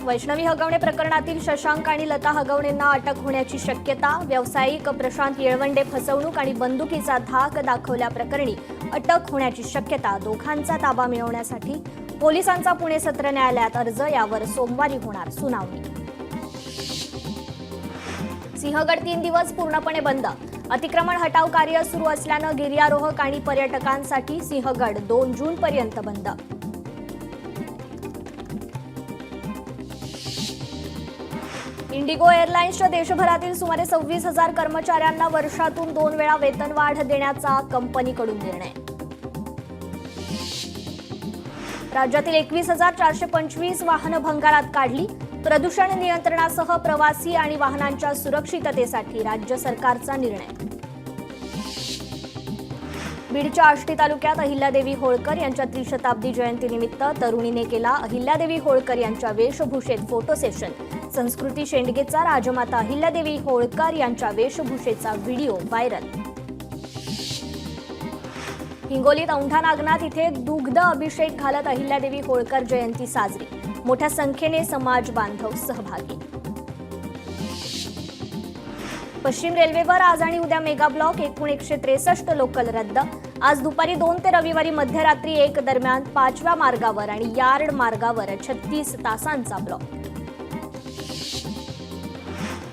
वैष्णवी हगवणे प्रकरणातील शशांक आणि लता हगवणेंना अटक होण्याची शक्यता. व्यावसायिक प्रशांत येळवंडे फसवणूक आणि बंदुकीचा धाक दाखवल्याप्रकरणी अटक होण्याची शक्यता. दोघांचा ताबा मिळवण्यासाठी पोलिसांचा पुणे सत्र न्यायालयात अर्ज. यावर सोमवारी होणार सुनावणी. सिंहगड 3 दिवस पूर्णपणे बंद. अतिक्रमण हटाव कार्य सुरू असल्यानं गिर्यारोहक आणि पर्यटकांसाठी सिंहगड 2 जूनपर्यंत बंद. इंडिगो एअरलाइन्सच्या देशभरातील सुमारे 26,000 कर्मचाऱ्यांना वर्षातून 2 वेळा वेतनवाढ देण्याचा कंपनीकडून निर्णय. राज्यातील 21,425 वाहनं भंगारात काढली. प्रदूषण नियंत्रणासह प्रवासी आणि वाहनांच्या सुरक्षिततेसाठी राज्य सरकारचा निर्णय. बीडच्या आष्टी तालुक्यात अहिल्यादेवी होळकर यांच्या त्रिशताब्दी जयंतीनिमित्त तरुणीने केला अहिल्यादेवी होळकर यांच्या वेशभूषेत फोटो सेशन. संस्कृती शेंडगेचा राजमाता अहिल्यादेवी होळकर यांच्या वेशभूषेचा व्हिडिओ व्हायरल. हिंगोलीत औंढा नागनाथ इथे दुग्ध अभिषेक घालत अहिल्यादेवी होळकर जयंती साजरी. मोठ्या संख्येने समाज बांधव सहभागी. पश्चिम रेल्वेवर आज आणि उद्या मेगा ब्लॉक. एकूण 163 लोकल रद्द. आज दुपारी 2 ते रविवारी मध्यरात्री 1 दरम्यान 5व्या मार्गावर आणि यार्ड मार्गावर 36 तासांचा ब्लॉक.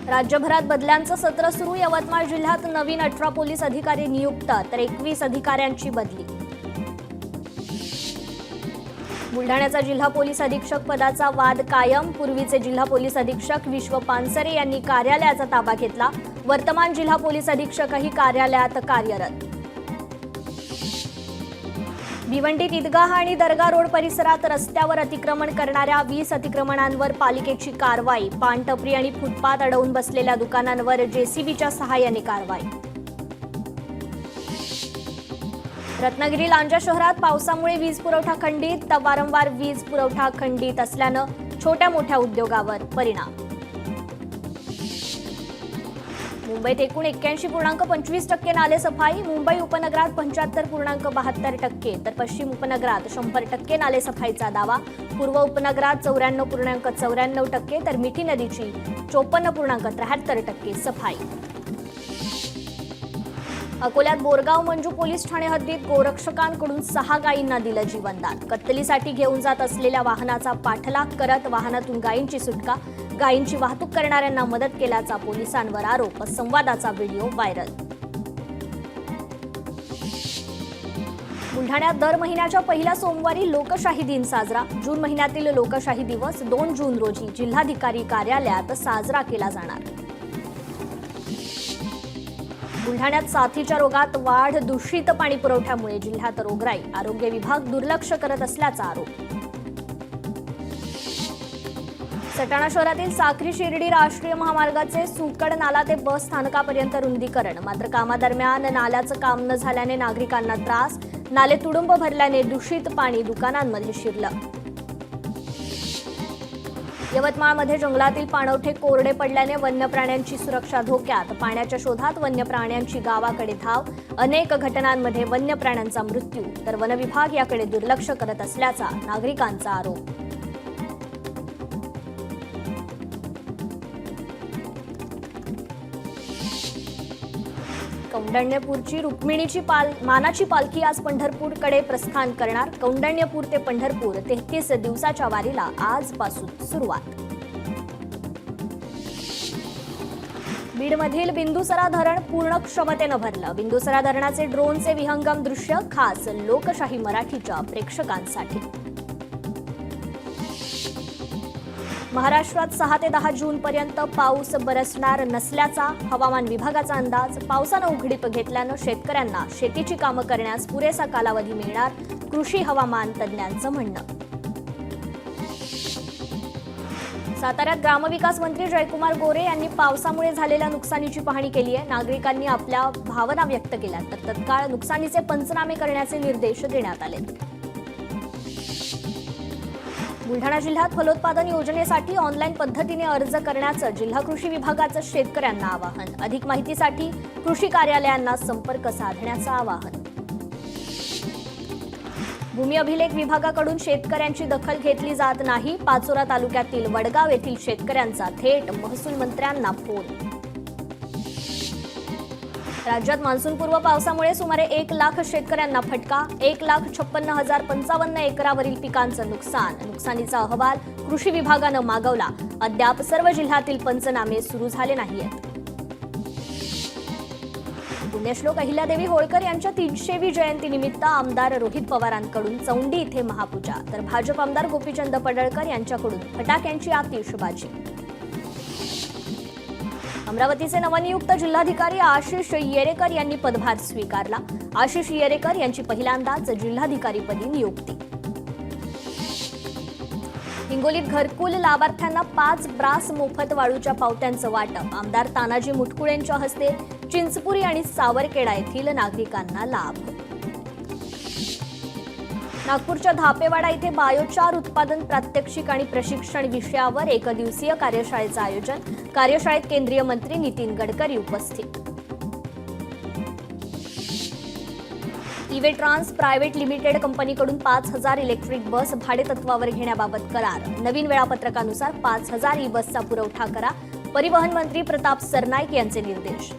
राज्यभरात बदल्यांचं सत्र सुरू. यवतमाळ जिल्ह्यात नवीन 18 पोलीस अधिकारी नियुक्त तर 21 अधिकाऱ्यांची बदली. बुलढाण्याचा जिल्हा पोलीस अधीक्षक पदाचा वाद कायम. पूर्वीचे जिल्हा पोलीस अधीक्षक विश्व पानसरे यांनी कार्यालयाचा ताबा घेतला. वर्तमान जिल्हा पोलीस अधीक्षकही कार्यालयात कार्यरत. भिवंडीत ईदगाह आणि दर्गा रोड परिसरात रस्त्यावर अतिक्रमण करणाऱ्या 20 अतिक्रमणांवर पालिकेची कारवाई. पानटपरी आणि फुटपाथ अडवून बसलेल्या दुकानांवर जेसीबीच्या सहाय्याने कारवाई. रत्नागिरी लांजा शहरात पावसामुळे वीज पुरवठा खंडित. वारंवार वीज पुरवठा खंडित असल्यानं छोट्या मोठ्या उद्योगावर परिणाम. मुंबईत एकूण 81.25% नालेसफाई. मुंबई उपनगरात 75.72% तर पश्चिम उपनगरात 100% नालेसफाईचा दावा. पूर्व उपनगरात 94.94% तर मिठी नदीची 54.73% सफाई. अकोल्यात बोरगाव मंजू पोलीस ठाणे हद्दीत गोरक्षकांकडून 6 गायींना दिलं जीवनदान. कत्तलीसाठी घेऊन जात असलेल्या वाहनाचा पाठलाग करत वाहनातून गायींची सुटका. गायींची वाहतूक करणाऱ्यांना मदत केल्याचा पोलिसांवर आरोप. संवादाचा व्हिडिओ व्हायरल. बुलढाण्यात दर महिन्याच्या पहिल्या सोमवारी लोकशाही दिन साजरा. जून महिन्यातील लोकशाही दिवस 2 जून रोजी जिल्हाधिकारी कार्यालयात साजरा केला जाणार. बुलढाण्यात साथीच्या रोगात वाढ. दूषित पाणी पुरवठ्यामुळे जिल्ह्यात रोगराई. आरोग्य विभाग दुर्लक्ष करत असल्याचा आरोप. सटाणा शहरातील साक्री शिर्डी राष्ट्रीय महामार्गाचे सुकड नाला ते बस स्थानकापर्यंत रुंदीकरण. मात्र कामादरम्यान नाल्याचं काम न झाल्याने नागरिकांना त्रास. नाले तुडुंब भरल्याने दूषित पाणी दुकानांमध्ये शिरलं. यवतमाळमध्ये जंगलातील पाणवठे कोरडे पडल्याने वन्य प्राण्यांची सुरक्षा धोक्यात. पाण्याच्या शोधात वन्य प्राण्यांची गावाकडे धाव. अनेक घटनांमध्ये वन्य प्राण्यांचा मृत्यू तर वनविभाग याकडे दुर्लक्ष करत असल्याचा नागरिकांचा आरोप. कौंडण्यपूरची रुक्मिणीची मानाची पालखी आज पंढरपूरकडे प्रस्थान करणार. कौंडण्यपूर ते पंढरपूर 33 दिवसाच्या वारीला आजपासून सुरुवात. बीडमधील बिंदुसरा धरण पूर्ण क्षमतेनं भरलं. बिंदुसरा धरणाचे ड्रोनचे विहंगम दृश्य खास लोकशाही मराठीच्या प्रेक्षकांसाठी. महाराष्ट्रात 6 ते 10 जूनपर्यंत पाऊस बरसणार नसल्याचा हवामान विभागाचा अंदाज. पावसानं उघडीप घेतल्यानं शेतकऱ्यांना शेतीची कामं करण्यास पुरेसा कालावधी मिळणार. कृषी हवामान तज्ज्ञांचं म्हणणं. साताऱ्यात ग्रामविकास मंत्री जयकुमार गोरे यांनी पावसामुळे झालेल्या नुकसानीची पाहणी केली आहे. नागरिकांनी आपल्या भावना व्यक्त केल्या तर तत्काळ नुकसानीचे पंचनामे करण्याचे निर्देश देण्यात आले. बुलढाणा जिल्ह्यात फलोत्पादन योजनेसाठी ऑनलाईन पद्धतीने अर्ज करण्याचं जिल्हा कृषी विभागाचं शेतकऱ्यांना आवाहन. अधिक माहितीसाठी कृषी कार्यालयांना संपर्क साधण्याचं आवाहन. भूमी अभिलेख विभागाकडून शेतकऱ्यांची दखल घेतली जात नाही. पाचोरा तालुक्यातील वडगाव येथील शेतकऱ्यांचा थेट महसूल मंत्र्यांना फोन. राज्यात मान्सूनपूर्व पावसामुळे सुमारे 1 लाख शेतकऱ्यांना फटका. 1,56,055 एकरावरील पिकांचं नुकसानीचा अहवाल कृषी विभागानं मागवला. अद्याप सर्व जिल्ह्यातील पंचनामे सुरू झाले नाहीत. पुण्यश्लोक अहिल्यादेवी होळकर यांच्या 300वी जयंतीनिमित्त आमदार रोहित पवारांकडून चौंडी इथे महापूजा, तर भाजप आमदार गोपीचंद पडळकर यांच्याकडून फटाक्यांची आतिषबाजी. अमरावतीचे नवनियुक्त जिल्हाधिकारी आशिष येरेकर यांनी पदभार स्वीकारला. आशिष येरेकर यांची पहिल्यांदाच जिल्हाधिकारीपदी नियुक्ती. हिंगोलीत घरकुल लाभार्थ्यांना 5 ब्रास मोफत वाळूच्या पावत्यांचं वाटप. आमदार तानाजी मुटकुळेंच्या हस्ते चिंचपुरी आणि सावरखेडा येथील नागरिकांना लाभ. नागपूरच्या धापेवाडा इथे बायोचार उत्पादन प्रात्यक्षिक आणि प्रशिक्षण विषयावर एकदिवसीय कार्यशाळेचं आयोजन. कार्यशाळेत केंद्रीय मंत्री नितीन गडकरी उपस्थित. इवेट्रान्स प्रायव्हेट लिमिटेड कंपनीकडून 5,000 इलेक्ट्रिक बस भाडेतत्वावर घेण्याबाबत करार. नवीन वेळापत्रकानुसार 5,000 ई बसचा पुरवठा करा. परिवहन मंत्री प्रताप सरनाईक यांचे निर्देश.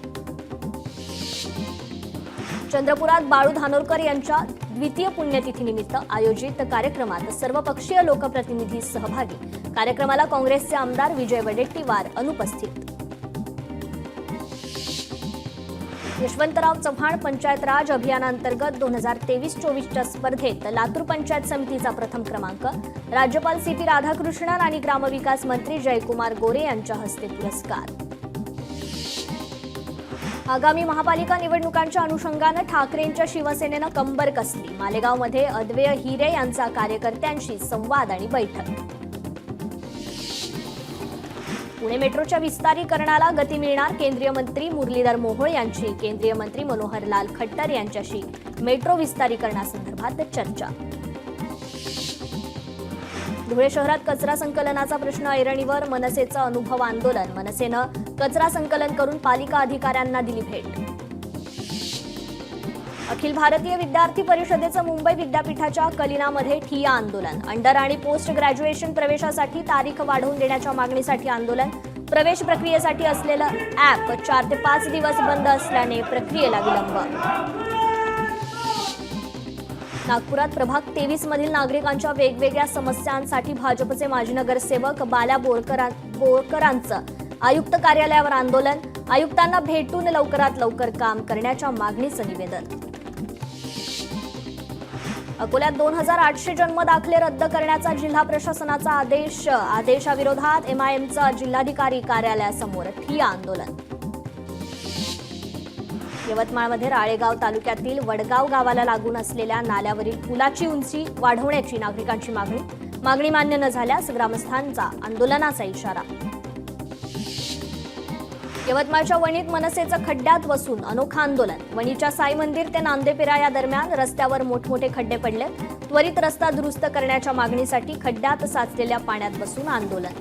चंद्रपुरात बाळू धानोरकर यांच्या द्वितीय पुण्यतिथीनिमित्त आयोजित कार्यक्रमात सर्वपक्षीय लोकप्रतिनिधी सहभागी. कार्यक्रमाला काँग्रेसचे आमदार विजय वडेट्टीवार अनुपस्थित. यशवंतराव चव्हाण पंचायत राज अभियानांतर्गत 2023-24च्या स्पर्धेत लातूर पंचायत समितीचा प्रथम क्रमांक. राज्यपाल CP राधाकृष्णन आणि ग्रामविकास मंत्री जयकुमार गोरे यांच्या हस्ते पुरस्कार. आगामी महापालिका निवडणुकांच्या अनुषंगानं ठाकरेंच्या शिवसेनेनं कंबर कसली. मालेगावमध्ये अद्वैय हिरे यांचा कार्यकर्त्यांशी संवाद आणि बैठक. पुणे मेट्रोच्या विस्तारीकरणाला गती मिळणार. केंद्रीय मंत्री मुरलीधर मोहोळ यांची केंद्रीय मंत्री मनोहरलाल खट्टर यांच्याशी मेट्रो विस्तारीकरणासंदर्भात चर्चा. धुळे शहरात कचरा संकलनाचा प्रश्न ऐरणीवर. मनसेचं अनुभव आंदोलन. मनसेनं कचरा संकलन करून पालिका अधिकाऱ्यांना दिली भेट. अखिल भारतीय विद्यार्थी परिषदेचं मुंबई विद्यापीठाच्या कलिनामध्ये ठिय्या आंदोलन. अंडर आणि पोस्ट ग्रॅज्युएशन प्रवेशासाठी तारीख वाढवून देण्याच्या मागणीसाठी आंदोलन. प्रवेश प्रक्रियेसाठी असलेलं ॲप 4 ते 5 दिवस बंद असल्याने प्रक्रियेला विलंब. नागपुरात प्रभाग 23 मधील नागरिकांच्या वेगवेगळ्या समस्यांसाठी भाजपचे माजी नगरसेवक बाल्या बोरकरांचं आयुक्त कार्यालयावर आंदोलन. आयुक्तांना भेटून लवकरात लवकर काम करण्याच्या मागणीचं निवेदन. अकोल्यात 2,800 जन्म दाखले रद्द करण्याचा जिल्हा प्रशासनाचा आदेश. आदेशाविरोधात MIMचं जिल्हाधिकारी कार्यालयासमोर ठिय्या आंदोलन. यवतमाळमध्ये राळेगाव तालुक्यातील वडगाव गावाला लागून असलेल्या नाल्यावरील पुलाची उंची वाढवण्याची नागरिकांची मागणी मान्य न झाल्यास ग्रामस्थांचा आंदोलनाचा इशारा. यवतमाळच्या वणीत मनसेचं खड्ड्यात बसून अनोखं आंदोलन. वणीच्या साई मंदिर ते नांदेपेरा या दरम्यान रस्त्यावर मोठमोठे खड्डे पडले. त्वरित रस्ता दुरुस्त करण्याच्या मागणीसाठी खड्ड्यात साचलेल्या पाण्यात बसून आंदोलन.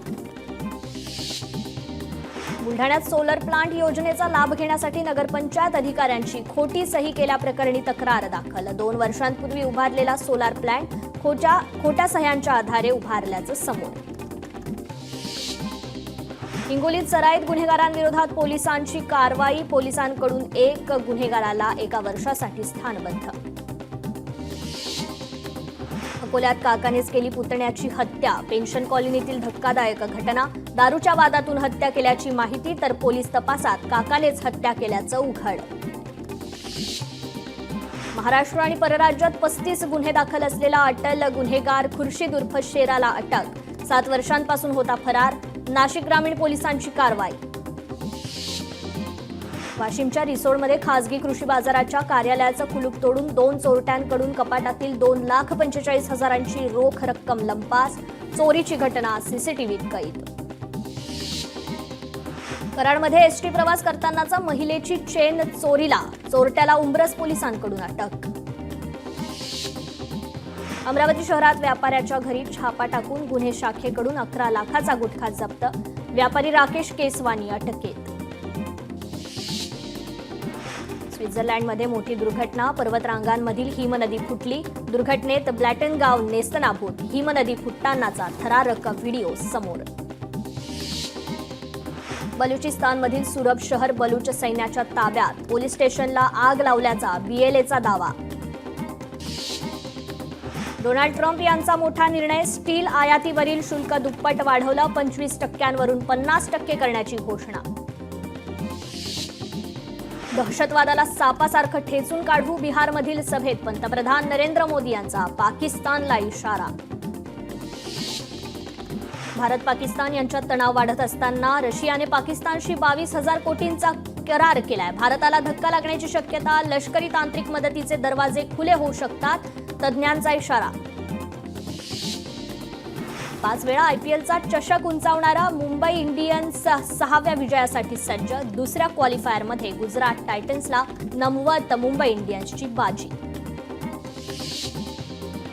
बुलढाण्यात सोलर प्लांट योजनेचा लाभ घेण्यासाठी नगरपंचायत अधिकाऱ्यांची खोटी सही केल्याप्रकरणी तक्रार दाखल. 2 वर्षांपूर्वी उभारलेला सोलार प्लांट खोट्या सह्यांच्या आधारे उभारल्याचं समोर. हिंगोलीत सराईत गुन्हेगारांविरोधात पोलिसांची कारवाई. पोलिसांकडून 1 गुन्हेगाराला 1 वर्षासाठी स्थानबद्ध. अकोल्यात काकानेच केली पुतण्याची हत्या. पेन्शन कॉलनीतील धक्कादायक घटना. दारूच्या वादातून हत्या केल्याची माहिती, तर पोलीस तपासात काकानेच हत्या केल्याचं उघड. महाराष्ट्र आणि परराज्यात 35 गुन्हे दाखल असलेला अटल गुन्हेगार खुर्शीद उर्फ शेराला अटक. 7 वर्षांपासून होता फरार. नाशिक ग्रामीण पोलिसांची कारवाई. वाशिमच्या रिसोडमध्ये खासगी कृषी बाजाराच्या कार्यालयाचं कुलूप तोडून 2 चोरट्यांकडून कपाटातील 2,45,000ची रोख रक्कम लंपास. चोरीची घटना CCTVत कैद. कराडमध्ये एसटी प्रवास करतानाचा महिलेची चेन चोरीला. चोरट्याला उंब्रज पोलिसांकडून अटक. अमरावती शहरात व्यापाऱ्याच्या घरी छापा टाकून गुन्हे शाखेकडून 11 लाखाचा गुटखा जप्त. व्यापारी राकेश केसवानी अटकेत. स्वित्झर्लंडमध्ये मोठी दुर्घटना, पर्वतरांगांमधील हिमनदी फुटली. दुर्घटनेत ब्लॅटन गाव नेस्तनाभूत. हिमनदी फुटतानाचा थरारक व्हिडिओ समोर. बलुचिस्तानमधील सुरब शहर बलूच सैन्याच्या ताब्यात. पोलीस स्टेशनला आग लावल्याचा BLAचा दावा. डोनाल्ड ट्रम्प यांचा मोठा निर्णय, स्टील आयातीवरील शुल्क दुप्पट वाढवलं, 25% वरून 50% करण्याची घोषणा. दहशतवादाला सापासारखं ठेचून काढू, बिहारमधील सभेत पंतप्रधान नरेंद्र मोदी यांचा पाकिस्तानला इशारा. भारत पाकिस्तान यांच्यात तणाव वाढत असताना रशियाने पाकिस्तानशी 22,000 कोटींचा करार केलाय. भारताला धक्का लागण्याची शक्यता, लष्करी तांत्रिक मदतीचे दरवाजे खुले होऊ शकतात, तज्ज्ञांचा इशारा. 5 वेळा IPLचा चषक उंचावणारा मुंबई इंडियन्स 6व्या विजयासाठी सज्ज. दुसऱ्या क्वालिफायरमध्ये गुजरात टायटन्सला नमवत मुंबई इंडियन्सची बाजी.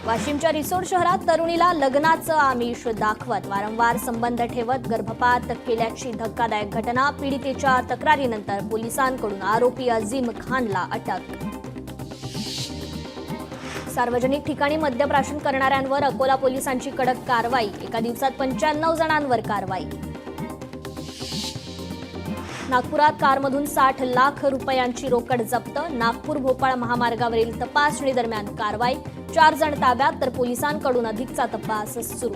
वाशिमच्या रिसोड शहरात तरुणीला लग्नाचं आमिष दाखवत वारंवार संबंध ठेवत गर्भपात केल्याची धक्कादायक घटना. पीडितेच्या तक्रारीनंतर पोलिसांकडून आरोपी अझीम खानला अटक. सार्वजनिक ठिकाणी मद्यप्राशन करणाऱ्यांवर अकोला पोलिसांची कडक कारवाई. एका दिवसात 95 जणांवर कारवाई. नागपुरात कारमधून 60 लाख रुपयांची रोकड जप्त. नागपूर भोपाळ महामार्गावरील तपासणी दरम्यान कारवाई. 4 जण ताब्यात, तर पोलिसांकडून अधिकचा तपास सुरू.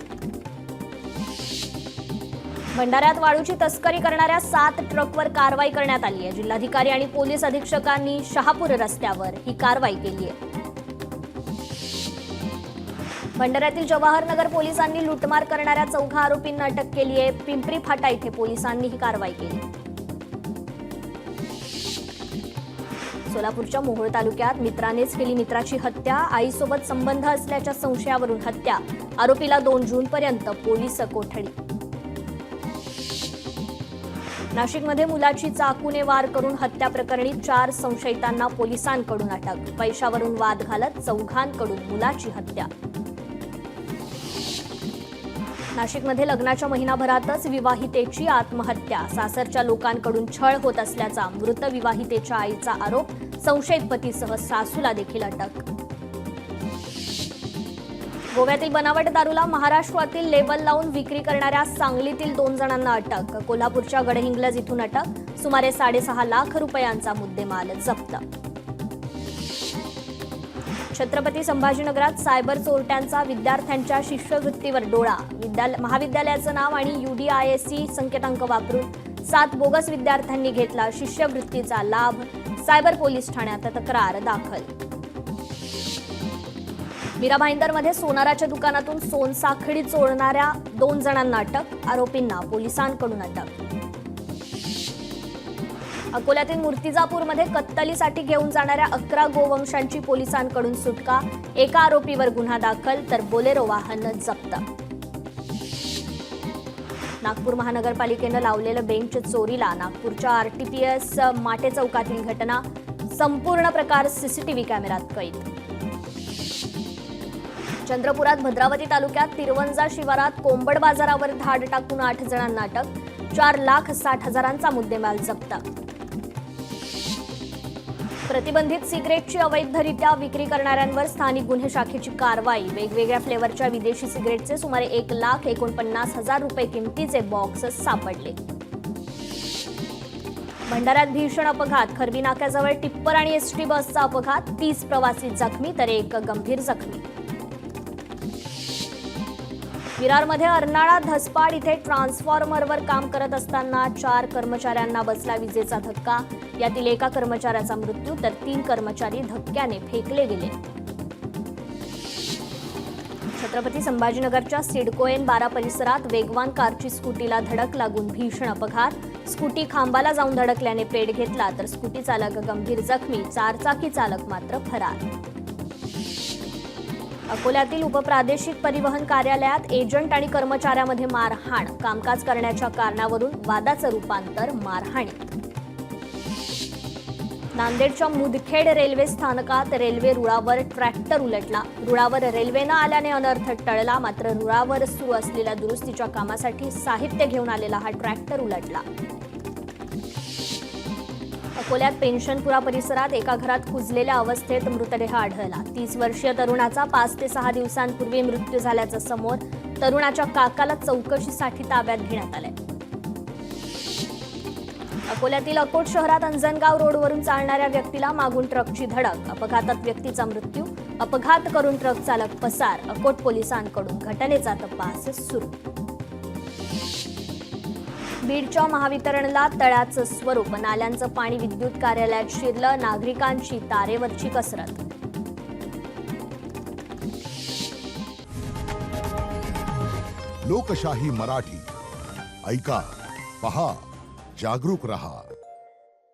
भंडाऱ्यात वाळूची तस्करी करणाऱ्या 7 ट्रकवर कारवाई करण्यात आली आहे. जिल्हाधिकारी आणि पोलीस अधीक्षकांनी शहापूर रस्त्यावर ही कारवाई केली आहे. भंडाऱ्यातील जवाहरनगर पोलिसांनी लुटमार करणाऱ्या 4 आरोपींना अटक केली आहे. पिंपरी फाटा इथे पोलिसांनी ही कारवाई केली. सोलापूरच्या मोहोळ तालुक्यात मित्रानेच केली मित्राची हत्या. आईसोबत संबंध असल्याच्या संशयावरून हत्या. आरोपीला 2 जूनपर्यंत पोलीस कोठडी. नाशिकमध्ये मुलाची चाकूने वार करून हत्या प्रकरणी 4 संशयितांना पोलिसांकडून अटक. पैशावरून वाद घालत 4घांकडून मुलाची हत्या. नाशिकमध्ये लग्नाच्या महिनाभरातच विवाहितेची आत्महत्या. सासरच्या लोकांकडून छळ होत असल्याचा मृत विवाहितेच्या आईचा आरोप. संशयित पतीसह सासूला देखील अटक. गोव्यातील बनावट दारूला महाराष्ट्रातील लेबल लावून विक्री करणाऱ्या सांगलीतील 2 जणांना अटक. कोल्हापूरच्या गडहिंग्लज इथून अटक. सुमारे 6.5 लाख रुपयांचा मुद्देमाल जप्त. छत्रपती संभाजीनगरात सायबर चोरट्यांचा विद्यार्थ्यांच्या शिष्यवृत्तीवर डोळा. महाविद्यालयाचं नाव आणि UDISC संकेतांक वापरून 7 बोगस विद्यार्थ्यांनी घेतला शिष्यवृत्तीचा लाभ. सायबर पोलीस ठाण्यात तक्रार दाखल. मीरा भाईंदरमध्ये सोनाराच्या दुकानातून सोनसाखळी चोरणाऱ्या 2 जणांना अटक. आरोपींना पोलिसांकडून अटक. अकोल्यातील मूर्तिजापूरमध्ये कत्तलीसाठी घेऊन जाणाऱ्या 11 गोवंशांची पोलिसांकडून सुटका. एका आरोपीवर गुन्हा दाखल, तर बोलेरो वाहन जप्त. नागपूर महानगरपालिकेनं लावलेलं बेंच चोरीला. नागपूरच्या RTPS माटे चौकातील घटना. संपूर्ण प्रकार CCTV कॅमेऱ्यात कैद. चंद्रपुरात भद्रावती तालुक्यात तिरवंजा शिवारात कोंबड बाजारावर धाड टाकून 8 जणांना अटक. 4,60,000चा मुद्देमाल जप्त. प्रतिबंधित सिगरेटची अवैधरित्या विक्री करणाऱ्यांवर स्थानिक गुन्हे शाखेची कारवाई. वेगवेगळ्या फ्लेवरच्या विदेशी सिगरेटचे सुमारे 1,49,000 रुपये किमतीचे बॉक्स सापडले. भंडाऱ्यात भीषण अपघात. खरबी नाक्याजवळ टिप्पर आणि ST बसचा अपघात. 30 प्रवासी जखमी, तर 1 गंभीर जखमी. विरारमध्ये अर्नाळा धसपाड इथे ट्रान्सफॉर्मरवर काम करत असताना 4 कर्मचाऱ्यांना बसला विजेचा धक्का. यातील एका कर्मचाऱ्याचा मृत्यू, तर 3 कर्मचारी धक्क्याने फेकले गेले. छत्रपती संभाजीनगरच्या सिडको N12 परिसरात वेगवान कारची स्कूटीला धडक लागून भीषण अपघात. स्कूटी खांबाला जाऊन धडकल्याने पेट घेतला, तर स्कूटी चालक गंभीर जखमी. 4 चाकी चालक मात्र फरार. अकोल्यातील उपप्रादेशिक परिवहन कार्यालयात एजंट आणि कर्मचाऱ्यामध्ये मारहाण. कामकाज करण्याच्या कारणावरून वादाचं रूपांतर मारहाणीत. नांदेडच्या मुदखेड रेल्वे स्थानकात रेल्वे रुळावर ट्रॅक्टर उलटला. रुळावर रेल्वे न आल्याने अनर्थ टळला, मात्र रुळावर सुरू असलेल्या दुरुस्तीच्या कामासाठी साहित्य घेऊन आलेला हा ट्रॅक्टर उलटला. अकोल्यात पेन्शनपुरा परिसरात एका घरात कुजलेल्या अवस्थेत मृतदेह आढळला. 30 वर्षीय तरुणाचा 5 ते 6 दिवसांपूर्वी मृत्यू झाल्याचं समोर. तरुणाच्या काकाला चौकशीसाठी ताब्यात घेण्यात आलंय. अकोल्यातील अकोट शहरात अंजनगाव रोडवरून चालणाऱ्या व्यक्तीला मागून ट्रकची धडक. अपघातात व्यक्तीचा मृत्यू. अपघात करून ट्रक चालक पसार. अकोट पोलिसांकडून घटनेचा तपास सुरू. बीडच्या महावितरणला तळ्याचं स्वरूप. नाल्यांचं पाणी विद्युत कार्यालयात शिरलं. नागरिकांची तारेवरची कसरत. लोकशाही मराठी ऐका, पहा, जागरूक रहा.